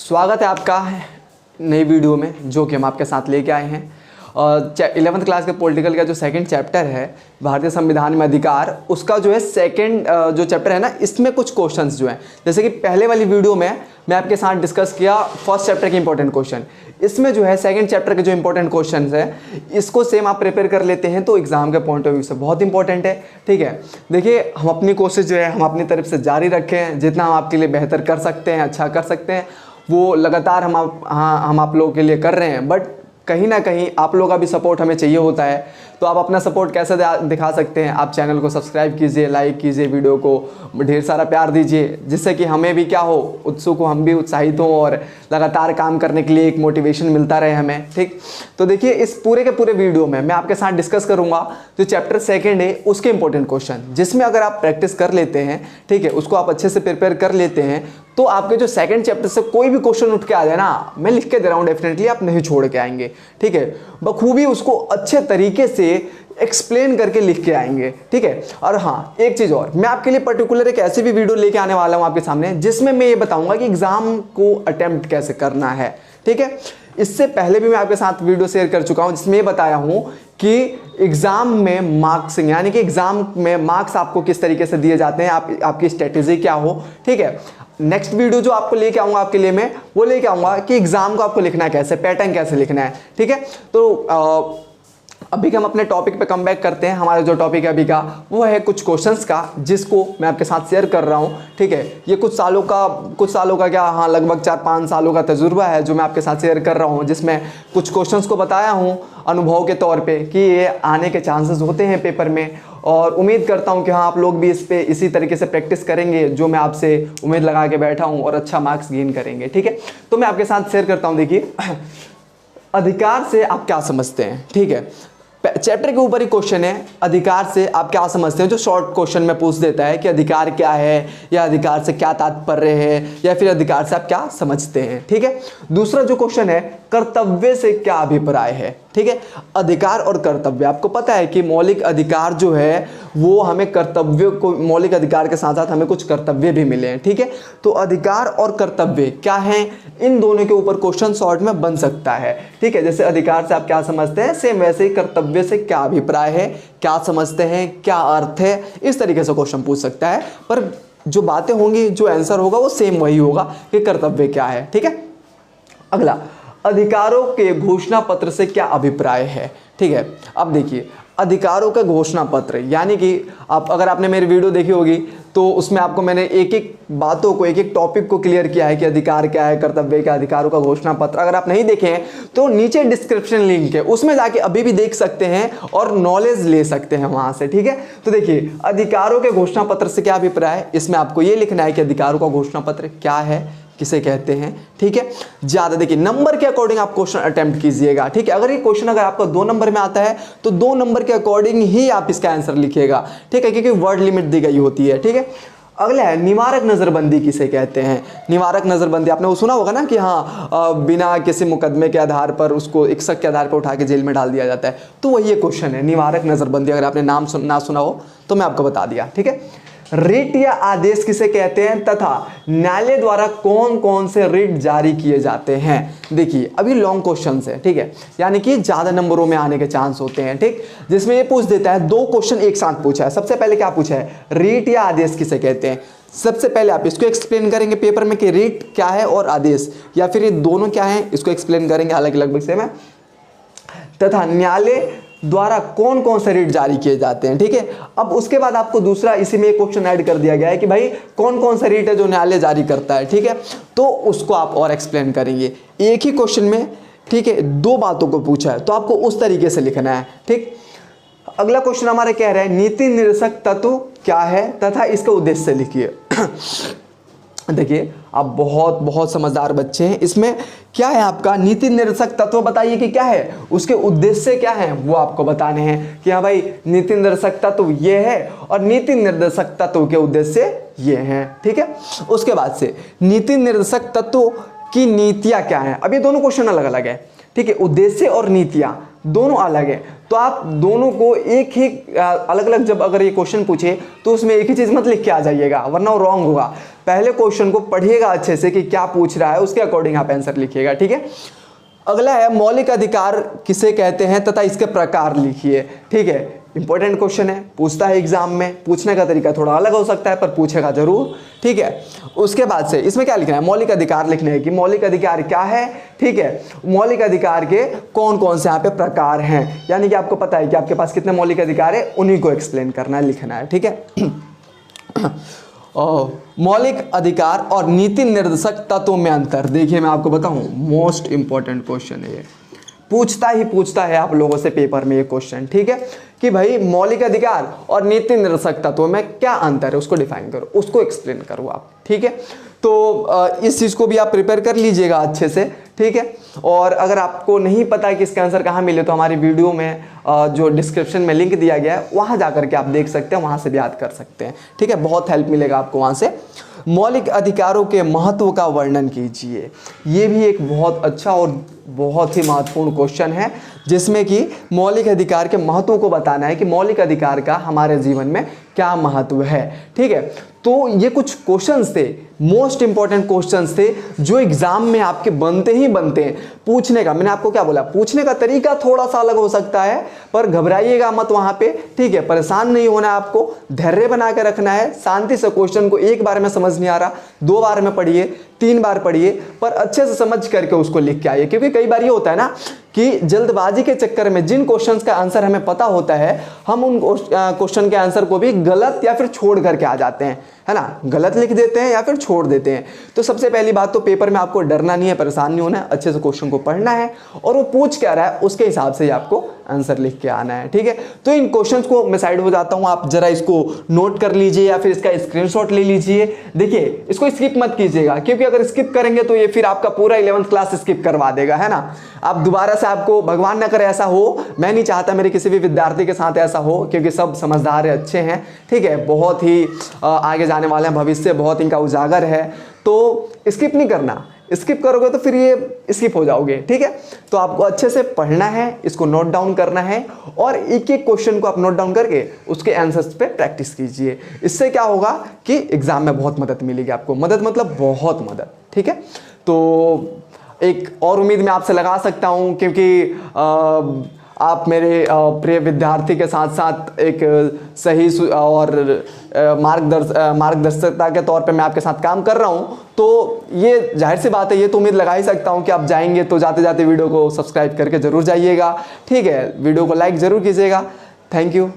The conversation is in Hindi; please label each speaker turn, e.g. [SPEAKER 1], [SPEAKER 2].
[SPEAKER 1] स्वागत है आपका नई वीडियो में जो कि हम आपके साथ लेके आए हैं। 11th क्लास के पॉलिटिकल का जो सेकंड चैप्टर है भारतीय संविधान में अधिकार, उसका जो है सेकंड जो चैप्टर है ना, इसमें कुछ क्वेश्चंस जो हैं, जैसे कि पहले वाली वीडियो में मैं आपके साथ डिस्कस किया फर्स्ट चैप्टर के इंपॉर्टेंट क्वेश्चन, इसमें जो है सेकंड चैप्टर के जो इंपॉर्टेंट क्वेश्चन है इसको सेम आप प्रिपेयर कर लेते हैं तो एग्जाम के पॉइंट ऑफ व्यू से बहुत इंपॉर्टेंट है। ठीक है, देखिए हम अपनी कोशिश जो है हम अपनी तरफ से जारी रखें, जितना हम आपके लिए बेहतर कर सकते हैं, अच्छा कर सकते हैं, वो लगातार हम आप लोगों के लिए कर रहे हैं। बट कहीं ना कहीं आप लोगों का भी सपोर्ट हमें चाहिए होता है, तो आप अपना सपोर्ट कैसे दिखा सकते हैं? आप चैनल को सब्सक्राइब कीजिए, लाइक कीजिए, वीडियो को ढेर सारा प्यार दीजिए, जिससे कि हमें भी क्या हो, उत्सुक हो, हम भी उत्साहित हों और लगातार काम करने के लिए एक मोटिवेशन मिलता रहे हमें। ठीक, तो देखिए इस पूरे के पूरे वीडियो में मैं आपके साथ डिस्कस करूंगा जो चैप्टर सेकेंड है उसके इंपॉर्टेंट क्वेश्चन, जिसमें अगर आप प्रैक्टिस कर लेते हैं, ठीक है, उसको आप अच्छे से प्रिपेयर कर लेते हैं, तो आपके जो सेकंड चैप्टर से कोई भी क्वेश्चन उठ के आ जाए ना, मैं लिख के दे रहा हूँ, डेफिनेटली आप नहीं छोड़ के आएंगे। ठीक है, बखूबी उसको अच्छे तरीके से एक्सप्लेन करके लिख के आएंगे। ठीक है, और हाँ एक चीज़ और, मैं आपके लिए पर्टिकुलर एक ऐसी भी वीडियो लेके आने वाला हूँ आपके सामने, जिसमें मैं ये बताऊंगा कि एग्जाम को अटेम्प्ट कैसे करना है। ठीक है, इससे पहले भी मैं आपके साथ वीडियो शेयर कर चुका हूँ जिसमें ये बताया हूँ कि एग्जाम में मार्क्सिंग, यानी कि एग्जाम में मार्क्स आपको किस तरीके से दिए जाते हैं, आपकी स्ट्रेटेजी क्या हो। ठीक है, नेक्स्ट वीडियो जो आपको लेके आऊंगा आपके लिए मैं वो लेके आऊंगा कि एग्जाम को आपको लिखना है कैसे, पैटर्न कैसे लिखना है। ठीक है, तो अभी हम अपने टॉपिक पे कम बैक करते हैं। हमारा जो टॉपिक है अभी का वो है कुछ क्वेश्चंस का, जिसको मैं आपके साथ शेयर कर रहा हूँ। ठीक है, ये कुछ सालों का क्या, हाँ लगभग 4-5 सालों का तजुर्बा है जो मैं आपके साथ शेयर कर रहा हूँ, जिसमें कुछ क्वेश्चंस को बताया हूँ अनुभव के तौर पे कि ये आने के चांसेस होते हैं पेपर में, और उम्मीद करता हूँ कि हाँ आप लोग भी इस पे इसी तरीके से प्रैक्टिस करेंगे जो मैं आपसे उम्मीद लगा के बैठा हूँ, और अच्छा मार्क्स गेन करेंगे। ठीक है, तो मैं आपके साथ शेयर करता हूँ। देखिए अधिकार से आप क्या समझते हैं? ठीक है, चैप्टर के ऊपर ही क्वेश्चन है, अधिकार से आप क्या समझते हैं, जो शॉर्ट क्वेश्चन में पूछ देता है कि अधिकार क्या है, या अधिकार से क्या तात्पर्य है, या फिर अधिकार से आप क्या समझते हैं। ठीक है, दूसरा जो क्वेश्चन है, कर्तव्य से क्या अभिप्राय है। ठीक है, अधिकार और कर्तव्य, आपको पता है कि मौलिक अधिकार जो है वो हमें कर्तव्य को, मौलिक अधिकार के साथ साथ हमें कुछ कर्तव्य भी मिले हैं। ठीक है, तो अधिकार और कर्तव्य क्या हैं, इन दोनों के ऊपर क्वेश्चन शॉर्ट में बन सकता है। ठीक है, जैसे अधिकार से आप क्या समझते हैं, सेम वैसे ही कर्तव्य से क्या अभिप्राय है, क्या समझते हैं, क्या अर्थ है, इस तरीके से क्वेश्चन पूछ सकता है। पर जो बातें होंगी, जो आंसर होगा वो सेम वही होगा कि कर्तव्य क्या है। ठीक है, अगला, अधिकारों के घोषणा पत्र से क्या अभिप्राय है। ठीक है, अब देखिए अधिकारों का घोषणा पत्र, यानी कि आप अगर आपने मेरी वीडियो देखी होगी तो उसमें आपको मैंने एक एक बातों को, एक एक टॉपिक को क्लियर किया है कि अधिकार क्या है, कर्तव्य क्या, अधिकारों का घोषणा पत्र। अगर आप नहीं देखे हैं तो नीचे डिस्क्रिप्शन लिंक है, उसमें जाके अभी भी देख सकते हैं और नॉलेज ले सकते हैं वहां से। ठीक है, तो देखिए अधिकारों के घोषणा पत्र से क्या अभिप्राय है, इसमें आपको ये लिखना है कि अधिकारों का घोषणा पत्र क्या है, किसे कहते हैं। ठीक है, ज्यादा देखिए नंबर के अकॉर्डिंग आप क्वेश्चन अटेम्प्ट कीजिएगा। ठीक है, अगर ये क्वेश्चन अगर आपका 2 नंबर में आता है तो 2 नंबर के अकॉर्डिंग ही आप इसका आंसर लिखिएगा। ठीक है, क्योंकि वर्ड लिमिट दी गई होती है। ठीक है, अगला है निवारक नजरबंदी किसे कहते हैं। निवारक नजरबंदी आपने वो सुना होगा ना कि हाँ बिना किसी मुकदमे के आधार पर उसको एक शक के आधार पर उठा के जेल में डाल दिया जाता है, तो वही ये क्वेश्चन है निवारक नजरबंदी। अगर आपने नाम ना सुना हो तो मैं आपको बता दिया। ठीक है, रिट या आदेश किसे कहते हैं तथा न्यायालय द्वारा कौन कौन से रिट जारी किए जाते हैं। देखिए अभी लॉन्ग क्वेश्चन है, ठीक है, यानी कि ज्यादा नंबरों में आने के चांस होते हैं। ठीक, जिसमें ये पूछ देता है 2 क्वेश्चन एक साथ पूछा है। सबसे पहले क्या पूछा है, रिट या आदेश किसे कहते हैं। सबसे पहले आप इसको एक्सप्लेन करेंगे पेपर में कि रिट क्या है और आदेश, या फिर ये दोनों क्या है, इसको एक्सप्लेन करेंगे अलग अलग विषय में। तथा न्यायालय द्वारा कौन कौन से रिट जारी किए जाते हैं। ठीक है, अब उसके बाद आपको दूसरा इसी में एक क्वेश्चन ऐड कर दिया गया है कि भाई कौन कौन सा रिट है जो न्यायालय जारी करता है। ठीक है, तो उसको आप और एक्सप्लेन करेंगे एक ही क्वेश्चन में। ठीक है, 2 बातों को पूछा है तो आपको उस तरीके से लिखना है। ठीक, अगला क्वेश्चन हमारे कह रहे हैं नीति निर्देशक तत्व क्या है तथा इसका उद्देश्य लिखिए। देखिए आप बहुत बहुत समझदार बच्चे हैं, इसमें क्या है आपका नीति निर्देशक तत्व बताइए कि क्या है, उसके उद्देश्य क्या है वो आपको बताने हैं कि हाँ भाई नीति निर्देशक तत्व ये है और नीति निर्देशक तत्व के उद्देश्य ये हैं। ठीक है, उसके बाद से नीति निर्देशक तत्व की नीतियां क्या हैं। अब ये दोनों क्वेश्चन अलग अलग है। ठीक है, उद्देश्य और नीतियां दोनों अलग है, तो आप दोनों को एक ही अलग अलग जब अगर ये क्वेश्चन पूछे तो उसमें एक ही चीज मत लिख के आ जाइएगा, वरना वो रॉन्ग होगा। पहले क्वेश्चन को पढ़िएगा अच्छे से कि क्या पूछ रहा है, उसके अकॉर्डिंग आप आंसर लिखिएगा, ठीक है। अगला है मौलिक अधिकार किसे कहते हैं तथा इसके प्रकार लिखिए, ठीक है। इंपॉर्टेंट क्वेश्चन है, पूछता है एग्जाम में, पूछने का तरीका थोड़ा अलग हो सकता है पर पूछेगा जरूर, ठीक है। उसके बाद से इसमें क्या लिखना है, मौलिक अधिकार लिखने हैं कि मौलिक अधिकार क्या है, ठीक है। मौलिक अधिकार के कौन कौन से यहाँ पे प्रकार हैं, यानी कि आपको पता है कि आपके पास कितने मौलिक अधिकार है, उन्हीं को एक्सप्लेन करना है, लिखना है, ठीक है। मौलिक अधिकार और नीति निर्देशक तत्वों में अंतर, देखिए मैं आपको बताऊं, मोस्ट इंपॉर्टेंट क्वेश्चन है ये, पूछता है आप लोगों से पेपर में ये क्वेश्चन, ठीक है, कि भाई मौलिक अधिकार और नीति निर्देशक तत्वों में क्या अंतर है, उसको डिफाइन करो, उसको एक्सप्लेन करो आप, ठीक है। तो इस चीज़ को भी आप प्रिपेयर कर लीजिएगा अच्छे से, ठीक है। और अगर आपको नहीं पता है कि इसका आंसर कहाँ मिले, तो हमारी वीडियो में जो डिस्क्रिप्शन में लिंक दिया गया है वहाँ जा करके आप देख सकते हैं, वहाँ से भी याद कर सकते हैं, ठीक है। बहुत हेल्प मिलेगा आपको वहाँ से। मौलिक अधिकारों के महत्व का वर्णन कीजिए, ये भी एक बहुत अच्छा और बहुत ही महत्वपूर्ण क्वेश्चन है, जिसमें कि मौलिक अधिकार के महत्व को बताना है कि मौलिक अधिकार का हमारे जीवन में क्या महत्व है, ठीक है। तो ये कुछ क्वेश्चंस थे, मोस्ट इंपॉर्टेंट क्वेश्चंस थे, जो एग्जाम में आपके बनते ही बनते हैं। पूछने का, मैंने आपको क्या बोला, पूछने का तरीका थोड़ा सा अलग हो सकता है, पर घबराइएगा मत वहां पे, ठीक है। परेशान नहीं होना है आपको, धैर्य बना के रखना है, शांति से क्वेश्चन को एक बार में समझ नहीं आ रहा 2 बार में पढ़िए, 3 बार पढ़िए, पर अच्छे से समझ करके उसको लिख के आइए। क्योंकि कई बार ये होता है ना कि जल्दबाजी के चक्कर में जिन क्वेश्चंस का आंसर हमें पता होता है, हम उन क्वेश्चन के आंसर को भी गलत या फिर छोड़ करके आ जाते हैं, है ना, गलत लिख देते हैं या फिर छोड़ देते हैं। तो सबसे पहली बात तो पेपर में आपको डरना नहीं है, परेशान नहीं होना है, अच्छे से क्वेश्चन को पढ़ना है और वो पूछ क्या रहा है उसके हिसाब से ही आपको आंसर लिख के आना है, ठीक है। तो इन क्वेश्चंस को मैं साइड हो जाता हूं, आप जरा इसको नोट कर लीजिए या फिर इसका स्क्रीनशॉट ले लीजिए। देखिए इसको स्किप मत कीजिएगा, क्योंकि अगर स्किप करेंगे तो ये फिर आपका पूरा 11th क्लास स्किप करवा देगा, है ना। आप दोबारा से, आपको भगवान न करे ऐसा हो, मैं नहीं चाहता मेरे किसी भी विद्यार्थी के साथ ऐसा हो, क्योंकि सब समझदार है, अच्छे हैं, ठीक है, बहुत ही आगे जाने वाले हैं, भविष्य बहुत इनका उजागर है। तो स्किप नहीं करना, स्किप करोगे तो फिर ये स्किप हो जाओगे, ठीक है। तो आपको अच्छे से पढ़ना है, इसको नोट डाउन करना है और एक एक क्वेश्चन को आप नोट डाउन करके उसके आंसर्स पे प्रैक्टिस कीजिए। इससे क्या होगा कि एग्जाम में बहुत मदद मिलेगी आपको, मदद मतलब बहुत मदद, ठीक है। तो एक और उम्मीद मैं आपसे लगा सकता हूं, क्योंकि आप मेरे प्रिय विद्यार्थी के साथ साथ एक सही और मार्गदर्शकता के तौर पे मैं आपके साथ काम कर रहा हूं, तो ये जाहिर सी बात है, ये तो उम्मीद लगा ही सकता हूं कि आप जाएंगे तो जाते जाते वीडियो को सब्सक्राइब करके जरूर जाइएगा, ठीक है। वीडियो को लाइक जरूर कीजिएगा। Thank you.